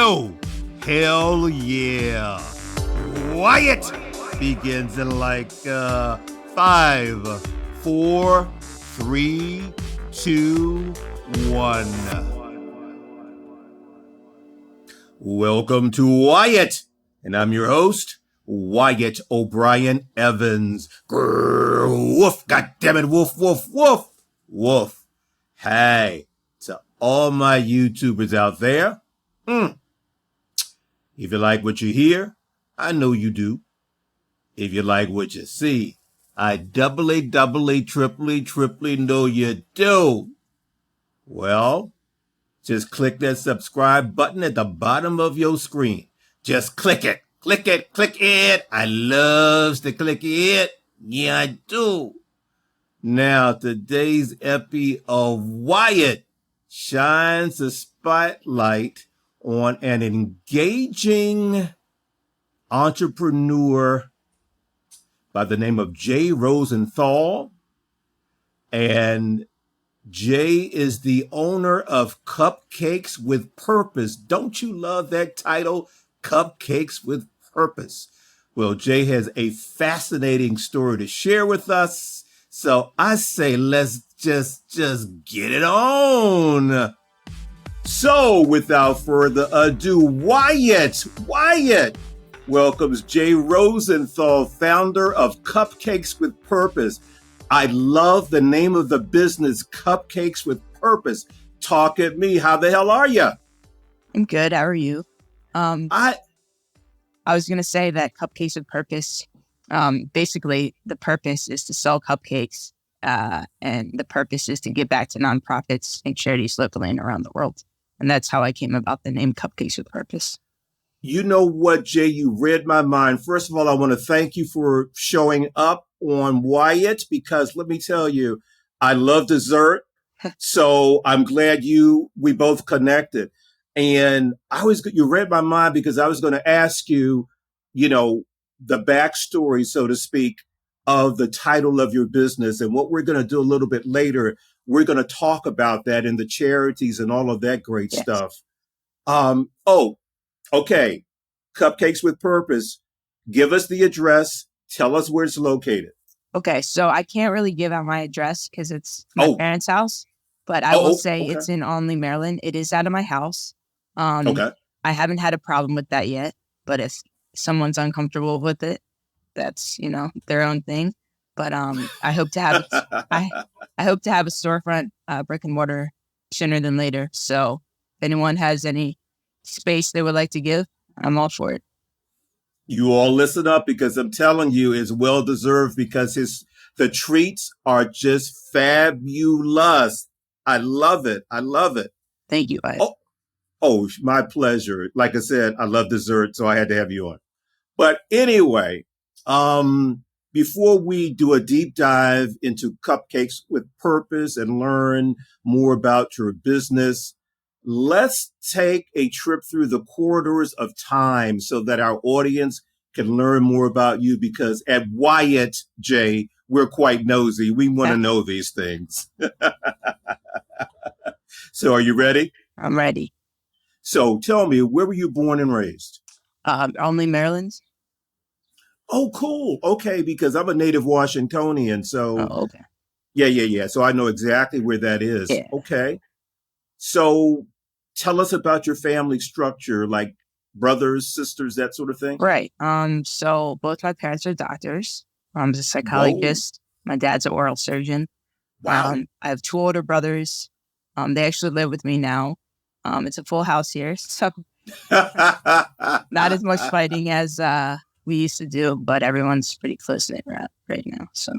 do? Hell yeah. Wyatt begins in like 5, 4, 3, 2, 1. Welcome to Wyatt, and I'm your host, Wyatt O'Brien Evans. Grrr, woof, goddammit, woof, woof, woof, woof. Hey, to all my YouTubers out there, if you like what you hear, I know you do. If you like what you see, I doubly, triply know you do. Well, just click that subscribe button at the bottom of your screen. Just click it. Click it. Click it. I loves to click it. Yeah, I do. Now, today's epi of Wyatt shines a spotlight on an engaging entrepreneur by the name of Jay Rosenthal. And Jay is the owner of Cupcakes with Purpose. Don't you love that title? Cupcakes with Purpose. Well, Jay has a fascinating story to share with us. So I say, let's just get it on. So without further ado, Wyatt welcomes Jay Rosenthal, founder of Cupcakes with Purpose. I love the name of the business, Cupcakes with Purpose. Talk at me. How the hell are you? I'm good. How are you? I was going to say that Cupcakes with Purpose, basically the purpose is to sell cupcakes, and the purpose is to give back to nonprofits and charities locally and around the world. And that's how I came about the name Cupcakes with Purpose. You know what, Jay? You read my mind. First of all, I want to thank you for showing up on Wyatt, because let me tell you, I love dessert. So I'm glad we both connected. And you read my mind, because I was going to ask you, the backstory, so to speak, of the title of your business. And what we're going to do a little bit later, we're going to talk about that and the charities and all of that great stuff. Okay. Cupcakes with Purpose. Give us the address. Tell us where it's located. Okay. So I can't really give out my address because it's my parents' house, but I will say it's in Olney, Maryland. It is out of my house. I haven't had a problem with that yet, but if someone's uncomfortable with it, that's, their own thing. But I hope to have I hope to have a storefront, brick and mortar sooner than later. So if anyone has any space they would like to give, I'm all for it. You all listen up, because I'm telling you, it's well deserved, because the treats are just fabulous. I love it. Thank you, Wyatt. Oh, my pleasure. Like I said, I love dessert, so I had to have you on. But anyway, before we do a deep dive into Cupcakes with Purpose and learn more about your business, let's take a trip through the corridors of time so that our audience can learn more about you, because at Wyatt, Jay, we're quite nosy. We want to know these things. So are you ready? I'm ready. So tell me, where were you born and raised? Olney, Maryland. Oh, cool. Okay, because I'm a native Washingtonian. So okay. Yeah. So I know exactly where that is. Yeah. Okay. So tell us about your family structure, like brothers, sisters, that sort of thing. Right. So both my parents are doctors. I'm a psychologist. Whoa. My dad's an oral surgeon. Wow. I have 2 older brothers. They actually live with me now. It's a full house here, so not as much fighting as we used to do, but everyone's pretty close-knit right now. So.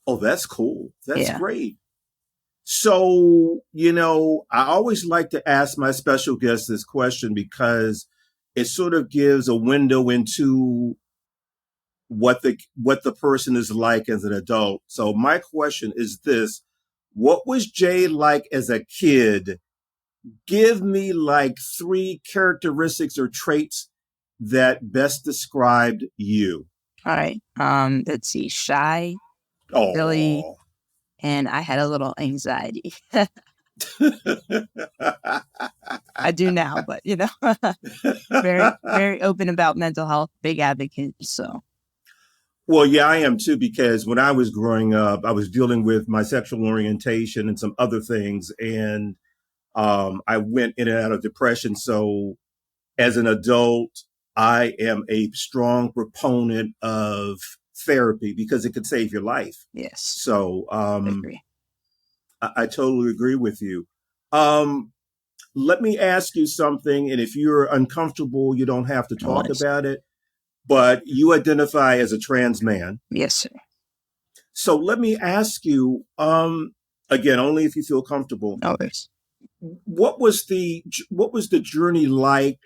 Oh, that's cool. That's great. So, I always like to ask my special guests this question, because it sort of gives a window into what the person is like as an adult. So my question is this: what was Jay like as a kid? Give me like 3 characteristics or traits that best described you. All right. Let's see. Shy, silly, and I had a little anxiety. I do now, but very, very open about mental health, big advocate. So, well, yeah, I am too, because when I was growing up, I was dealing with my sexual orientation and some other things. And I went in and out of depression. So as an adult, I am a strong proponent of therapy because it could save your life. yes, So I agree. I totally agree with you. Um, Let me ask you something, and if you're uncomfortable, you don't have to No talk worries. about it. But you identify as a trans man. Yes, sir. So let me ask you, again, only if you feel comfortable. No worries. What was the journey like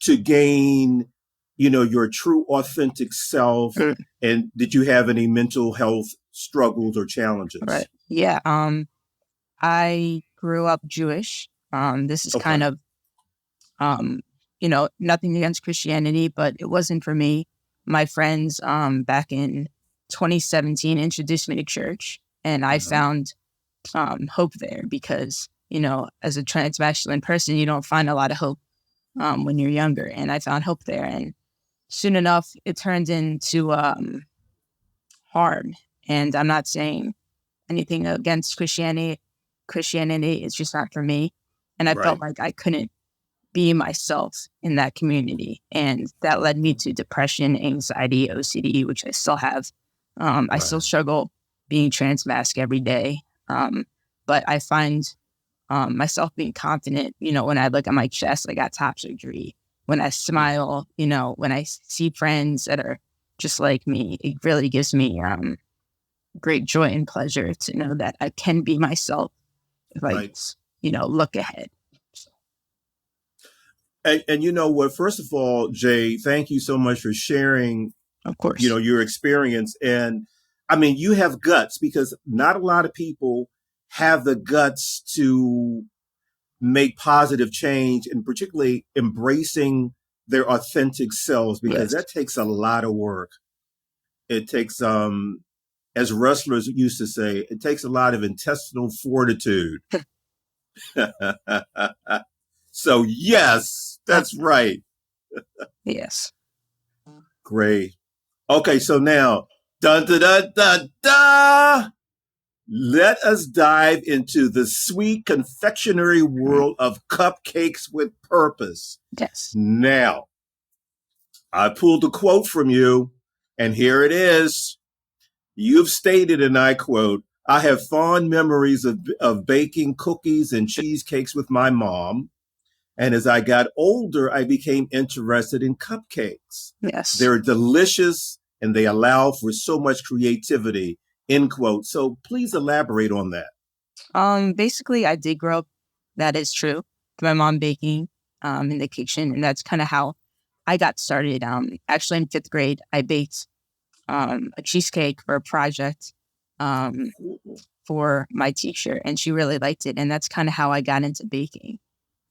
to gain, your true authentic self? Mm, And did you have any mental health struggles or right. challenges? Yeah. I grew up Jewish. This is Okay. kind of nothing against Christianity, but it wasn't for me. My friends back in 2017 introduced me to church, and I Uh-huh. found hope there because, as a trans masculine person, you don't find a lot of hope when you're younger. And I found hope there. And soon enough, it turned into harm. And I'm not saying anything against Christianity. Christianity is just not for me. And I felt Right. like I couldn't be myself in that community. And that led me to depression, anxiety, OCD, which I still have. I still Right. struggle being trans mask every day. But I find myself being confident, when I look at my chest, I got top surgery. When I smile, when I see friends that are just like me, it really gives me great joy and pleasure to know that I can be myself if I Right. just, look ahead. So, And you know what? First of all, Jay, thank you so much for sharing, of course. your experience. And I mean, you have guts, because not a lot of people have the guts to make positive change, and particularly embracing their authentic selves, because Yes. that takes a lot of work. It takes, as wrestlers used to say, it takes a lot of intestinal fortitude. So yes, that's right. Yes. Great. Okay, so now, dun da da da da. Let us dive into the sweet confectionery Mm, world of cupcakes with purpose. yes. Now, I pulled a quote from you, and here it is. You've stated, and I quote, "I have fond memories of baking cookies and cheesecakes with my mom. And as I got older, I became interested in cupcakes. Yes. They're delicious and they allow for so much creativity," end quote. So please elaborate on that. Basically I did grow up, that is true, with my mom baking in the kitchen, and that's kind of how I got started. Actually in 5th grade, I baked a cheesecake for a project um for my teacher, and she really liked it, and that's kind of how I got into baking.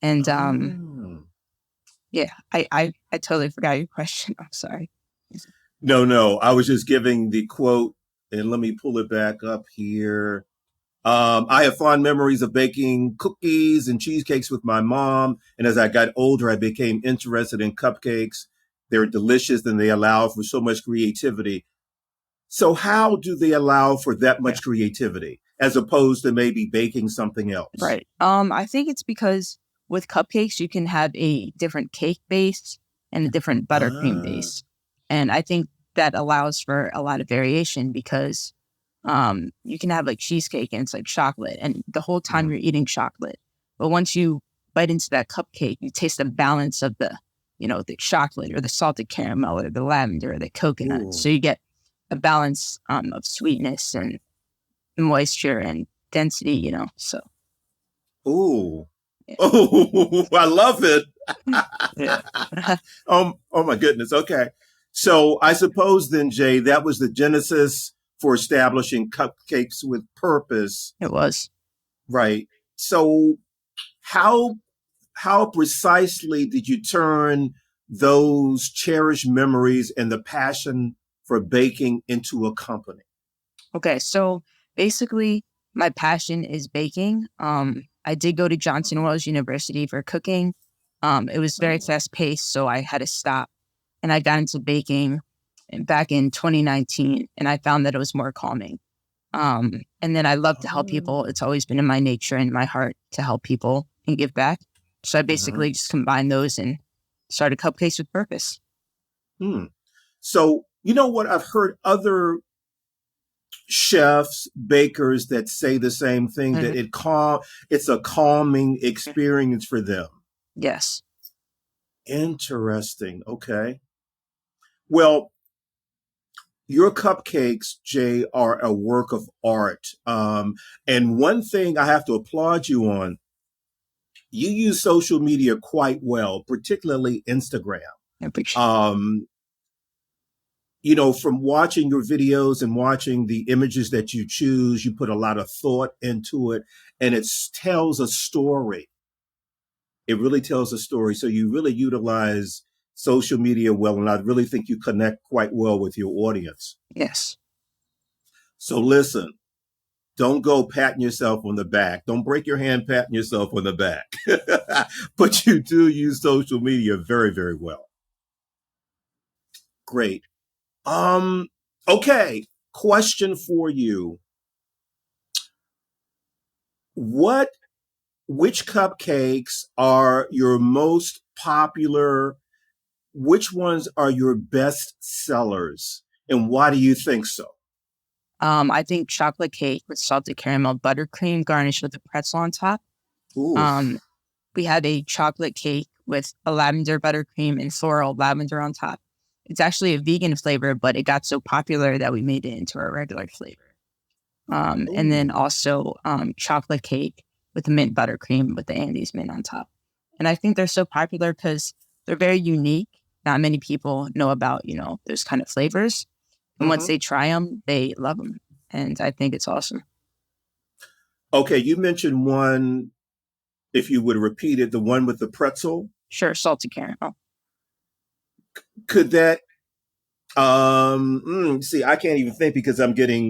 And Oh. yeah, I totally forgot your question. I'm sorry. No, no. I was just giving the quote, and let me pull it back up here. I have fond memories of baking cookies and cheesecakes with my mom. And as I got older, I became interested in cupcakes. They're delicious and they allow for so much creativity. So, how do they allow for that Yeah. much creativity as opposed to maybe baking something else? Right. I think it's because with cupcakes, you can have a different cake base and a different buttercream Ah, base. And I think that allows for a lot of variation because you can have like cheesecake and it's like chocolate, and the whole time mhm. you're eating chocolate. But once you bite into that cupcake, you taste the balance of the chocolate or the salted caramel or the lavender or the coconut. Ooh, So you get a balance of sweetness and moisture and density. So ooh, oh, I love it. yeah. Oh my goodness. Okay. So I suppose then, Jay, that was the genesis for establishing Cupcakes with Purpose, It was. right? So how how precisely did you turn those cherished memories and the passion for baking into a company? Okay, so basically my passion is baking. I did go to Johnson Wales University for cooking. It was very fast paced, so I had to stop. And I got into baking back in 2019, and I found that it was more calming. And then I love to help people. It's always been in my nature and my heart to help people and give back. So I basically just combined those and started Cupcakes with Purpose. So, you know what? I've heard other chefs, bakers that say the same thing, that it's a calming experience for them. Yes. Interesting. Okay. Well, your cupcakes, Jay, are a work of art. And one thing I have to applaud you on, you use social media quite well, particularly Instagram. I appreciate You know, from watching your videos and watching the images that you choose, you put a lot of thought into it, and it tells a story. It really tells a story. So you really utilize social media well, and I really think you connect quite well with your audience. Yes. So listen, don't go patting yourself on the back. Don't break your hand patting yourself on the back. But you do use social media very, very well. Great. Okay. Question for you. Which cupcakes are your most popular? Which ones are your best sellers? And why do you think so? I think chocolate cake with salted caramel buttercream garnished with a pretzel on top. Oof. We had a chocolate cake with a lavender buttercream and floral lavender on top. It's actually a vegan flavor, but it got so popular that we made it into a regular flavor. And then also chocolate cake with mint buttercream with the Andes mint on top. And I think they're so popular because they're very unique. Not many people know about, those kind of flavors. And once they try them, they love them. And I think it's awesome. Okay, you mentioned one, if you would repeat it, the one with the pretzel? Sure, salted caramel. Could that, see, I can't even think because I want to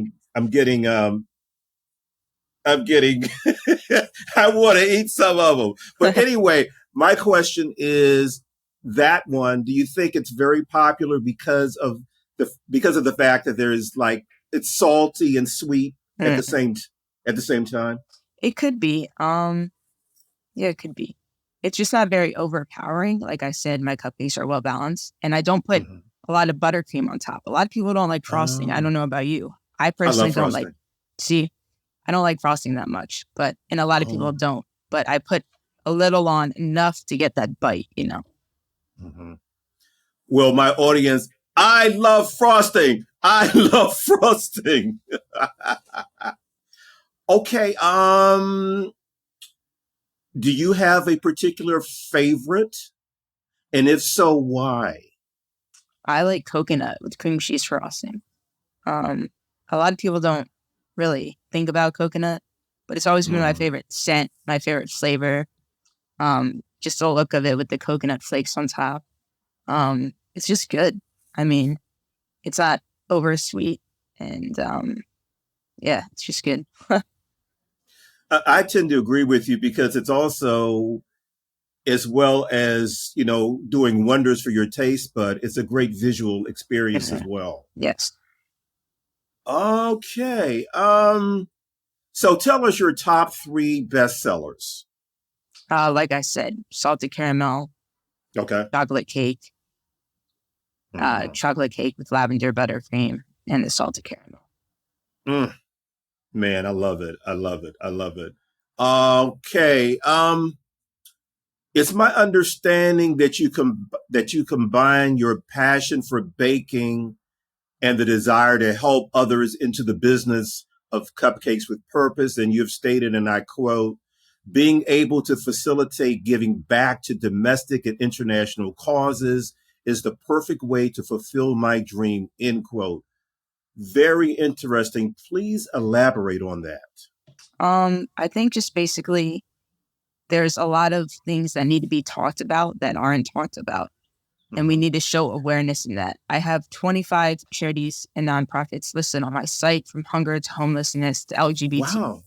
eat some of them. But anyway, my question is that one, do you think it's very popular because of the fact that there's it's salty and sweet at the same time? It could be. Yeah, it could be. It's just not very overpowering. Like I said, my cupcakes are well balanced, and I don't put a lot of buttercream on top. A lot of people don't like frosting. I don't know about you. I personally don't like. See, I don't like frosting that much, and a lot of people don't. But I put a little on, enough to get that bite, Well, my audience, I love frosting. I love frosting. Okay. Do you have a particular favorite? And if so, why? I like coconut with cream cheese frosting. A lot of people don't really think about coconut, but it's always been my favorite scent, my favorite flavor. Just the look of it with the coconut flakes on top. It's just good. I mean, it's not over sweet, and yeah, it's just good. I tend to agree with you because it's also, as well as, doing wonders for your taste, but it's a great visual experience as well. Yes. Okay. So tell us your top 3 bestsellers. Like I said, salted caramel. Okay. Chocolate cake. Chocolate cake with lavender buttercream and the salted caramel. Man, I love it. I love it. I love it. Okay. It's my understanding that you combine your passion for baking and the desire to help others into the business of Cupcakes with Purpose. And you've stated, and I quote, being able to facilitate giving back to domestic and international causes is the perfect way to fulfill my dream, end quote. Very interesting. Please elaborate on that. I think just basically there's a lot of things that need to be talked about that aren't talked about. And we need to show awareness in that. I have 25 charities and nonprofits listed on my site, from hunger to homelessness to LGBT,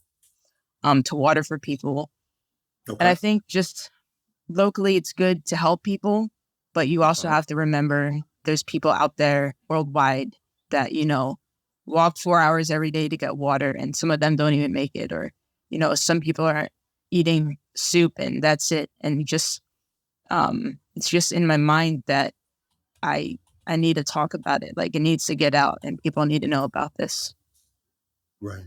to water for people. And I think just locally, it's good to help people, but you also have to remember there's people out there worldwide that, walk 4 hours every day to get water, and some of them don't even make it. Or, some people are eating soup and that's it. And just, it's just in my mind that I need to talk about it. Like, it needs to get out and people need to know about this. Right.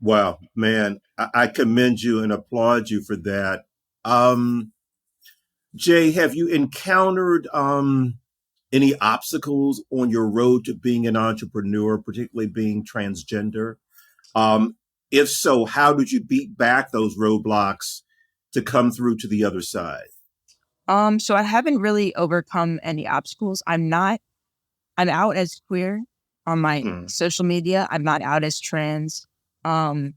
Wow, man, I commend you and applaud you for that. Jay, have you encountered any obstacles on your road to being an entrepreneur, particularly being transgender? Um, if so, how did you beat back those roadblocks to come through to the other side? So I haven't really overcome any obstacles. I'm out as queer on my social media. I'm not out as trans. I'm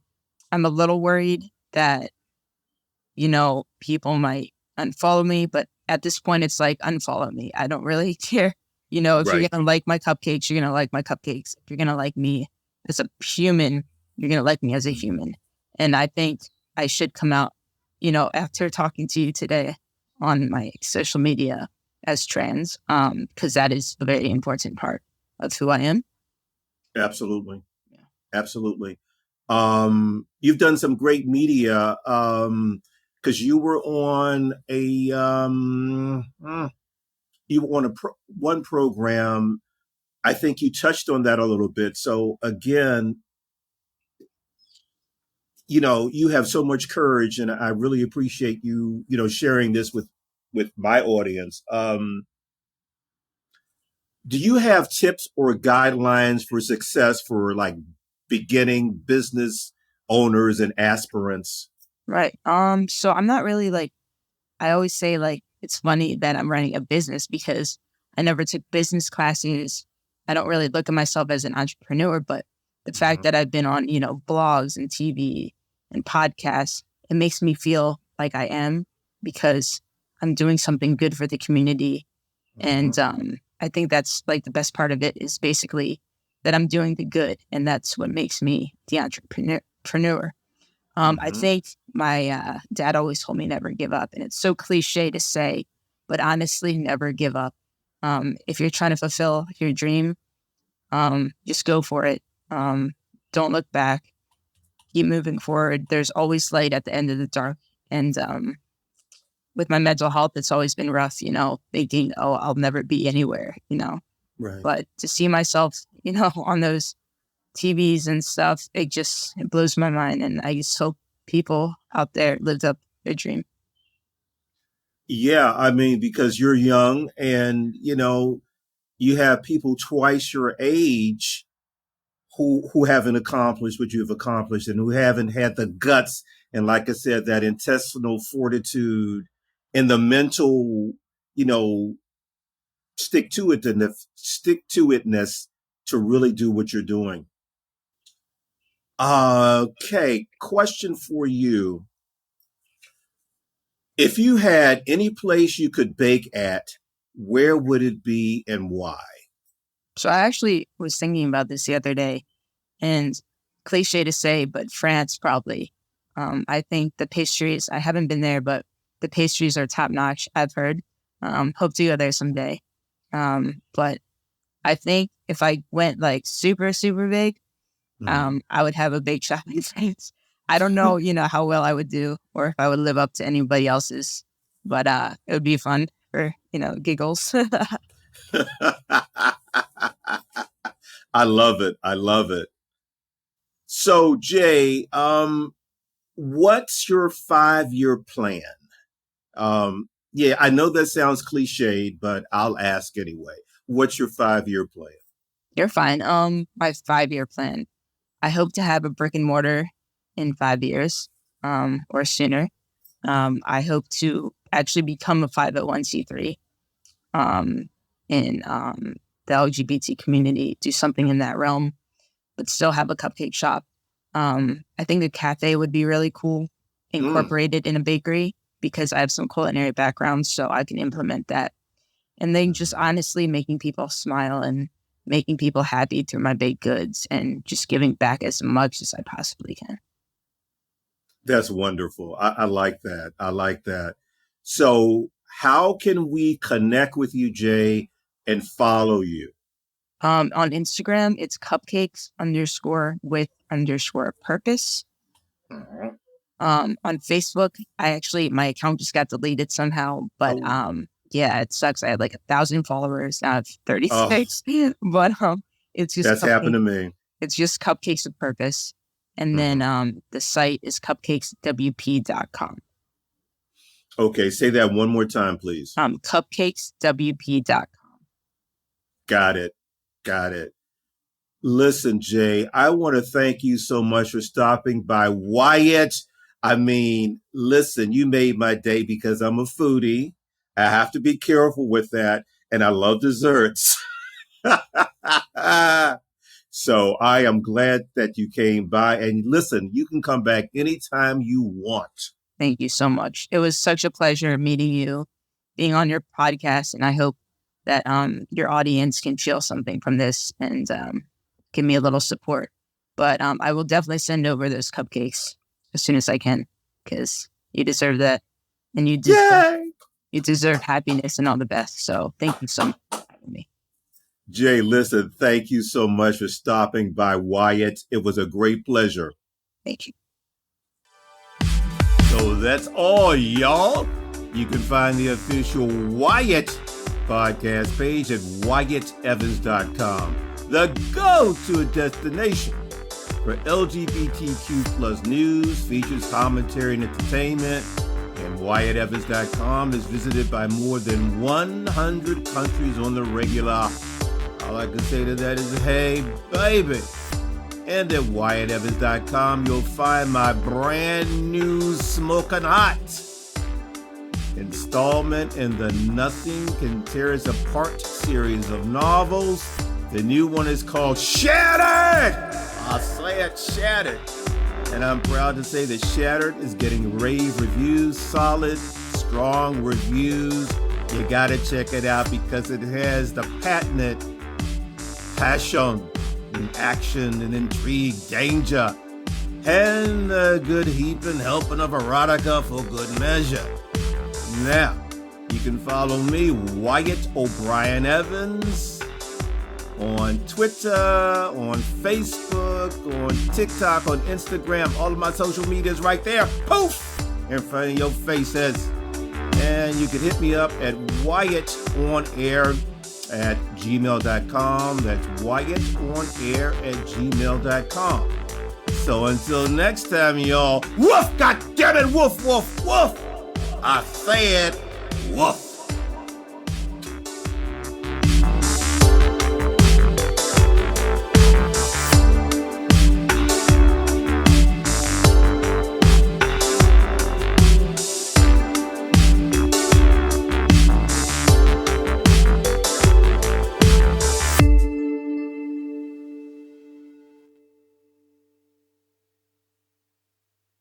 a little worried that, people might unfollow me, but at this point it's like, unfollow me. I don't really care. If you're going to like my cupcakes, you're going to like my cupcakes. If you're going to like me as a human, you're going to like me as a human. And I think I should come out, after talking to you today on my social media as trans, because that is a very important part of who I am. Absolutely. Yeah. Absolutely. You've done some great media, because you were on one program. I think you touched on that a little bit. So again, you have so much courage, and I really appreciate you, sharing this with my audience. Do you have tips or guidelines for success for like beginning business owners and aspirants? Right. So I'm not really like, I always say like, it's funny that I'm running a business because I never took business classes. I don't really look at myself as an entrepreneur, but the fact that I've been on, blogs and TV and podcasts, it makes me feel like I am, because I'm doing something good for the community. And I think that's like the best part of it, is basically that I'm doing the good, and that's what makes me the entrepreneur. I think my dad always told me never give up, and it's so cliche to say, but honestly, never give up. If you're trying to fulfill your dream, just go for it. Don't look back. Keep moving forward. There's always light at the end of the dark. And with my mental health, it's always been rough, thinking, oh, I'll never be anywhere, Right. But to see myself, on those TVs and stuff, it blows my mind. And I just hope people out there lived up their dream. Yeah, I mean, because you're young and, you have people twice your age who haven't accomplished what you've accomplished, and who haven't had the guts and, like I said, that intestinal fortitude and the mental, stick to itness to really do what you're doing. Okay, question for you. If you had any place you could bake at, where would it be and why? So I actually was thinking about this the other day, and cliche to say, but France probably. I think the pastries, I haven't been there, but the pastries are top notch, I've heard. Hope to go there someday. But I think if I went like super, super big, I would have a bake shop in France. I don't know, how well I would do, or if I would live up to anybody else's, but it would be fun for, giggles. I love it. I love it. So, Jay, what's your 5-year plan? Yeah, I know that sounds cliched, but I'll ask anyway. What's your 5-year plan? You're fine. My 5-year plan. I hope to have a brick and mortar in 5 years, or sooner. I hope to actually become a 501c3, in the LGBT community, do something in that realm, but still have a cupcake shop. I think a cafe would be really cool, incorporated in a bakery, because I have some culinary background, so I can implement that. And then just honestly making people smile and making people happy through my baked goods, and just giving back as much as I possibly can. That's wonderful. I like that. I like that. So how can we connect with you, Jay, and follow you? On Instagram, it's cupcakes_with_purpose. Uh-huh. On Facebook, my account just got deleted somehow, but yeah, it sucks. I had like 1,000 followers. Now I have 36, but it's just that's happened to me. It's just Cupcakes with Purpose, and then the site is cupcakeswp.com. Okay, say that one more time, please. Cupcakeswp.com. Got it. Listen, Jay, I want to thank you so much for stopping by. Wyatt, I mean, listen, you made my day because I'm a foodie. I have to be careful with that, and I love desserts. So I am glad that you came by. And listen, you can come back anytime you want. Thank you so much. It was such a pleasure meeting you, being on your podcast, and I hope that your audience can feel something from this and give me a little support. But I will definitely send over those cupcakes as soon as I can, because you deserve that. And you deserve happiness and all the best. So thank you so much for having me. Jay, listen, thank you so much for stopping by, Wyatt. It was a great pleasure. Thank you. So that's all, y'all. You can find the official Wyatt podcast page at WyattEvans.com, the go-to destination for LGBTQ plus news, features, commentary, and entertainment. And WyattEvans.com is visited by more than 100 countries on the regular. All I can say to that is, hey, baby. And at WyattEvans.com, you'll find my brand new Smokin' Hot installment in the Nothing Can Tear Us Apart series of novels. The new one is called Shattered! I'll say it, Shattered. And I'm proud to say that Shattered is getting rave reviews, solid, strong reviews. You gotta check it out because it has the patented passion and action and intrigue, danger, and a good heaping helping of erotica for good measure. Now, you can follow me, Wyatt O'Brien Evans, on Twitter, on Facebook, on TikTok, on Instagram. All of my social media is right there. Poof! In front of your faces. And you can hit me up at WyattOnAir@gmail.com. That's WyattOnAir@gmail.com. So until next time, y'all. Woof! God damn it! Woof, woof, woof! I said woof.